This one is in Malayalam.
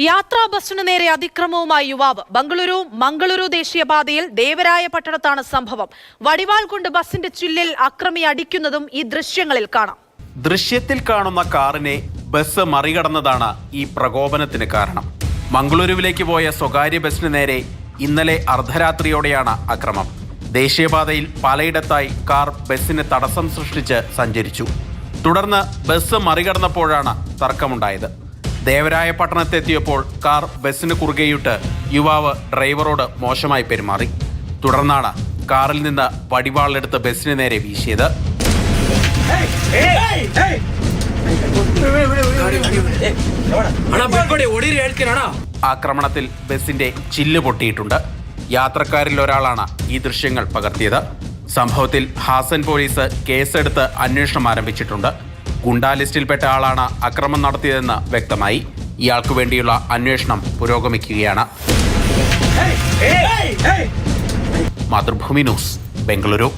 യാത്രാ ബസ്സിനു നേരെ അതിക്രമവുമായി യുവാവ്. മംഗളൂരു ദേശീയപാതയിൽ ദേവരായപട്ടണത്താണ് സംഭവം. വടിവാൾ കൊണ്ട് ബസിന്റെ ചില്ലിൽ അക്രമി അടിക്കുന്നതും ഈ ദൃശ്യങ്ങളിൽ കാണാം. ദൃശ്യത്തിൽ കാണുന്ന കാറിനെ ബസ് മറികടന്നതാണ് ഈ പ്രകോപനത്തിന് കാരണം. മംഗളൂരുവിലേക്ക് പോയ സ്വകാര്യ ബസിന് നേരെ ഇന്നലെ അർദ്ധരാത്രിയോടെയാണ് അക്രമം. ദേശീയപാതയിൽ പലയിടത്തായി കാർ ബസിന് തടസ്സം സൃഷ്ടിച്ച് സഞ്ചരിച്ചു. തുടർന്ന് ബസ് മറികടന്നപ്പോഴാണ് തർക്കമുണ്ടായത്. ദേവരായപട്ടണത്തെത്തിയപ്പോൾ കാർ ബസിന് കുറുകെയിട്ട് യുവാവ് ഡ്രൈവറോട് മോശമായി പെരുമാറി. തുടർന്നാണ് കാറിൽ നിന്ന് വടിവാളെടുത്ത് ബസിന് നേരെ വീശിയത്. ആക്രമണത്തിൽ ബസിന്റെ ചില്ല് പൊട്ടിയിട്ടുണ്ട്. യാത്രക്കാരിൽ ഒരാളാണ് ഈ ദൃശ്യങ്ങൾ പകർത്തിയത്. സംഭവത്തിൽ ഹാസൻ പോലീസ് കേസെടുത്ത് അന്വേഷണം ആരംഭിച്ചിട്ടുണ്ട്. ഗുണ്ടാ ലിസ്റ്റിൽപ്പെട്ട ആളാണ് അക്രമം നടത്തിയതെന്ന് വ്യക്തമായി. ഇയാൾക്ക് വേണ്ടിയുള്ള അന്വേഷണം പുരോഗമിക്കുകയാണ്. മാതൃഭൂമി ന്യൂസ്, ബംഗളൂരു.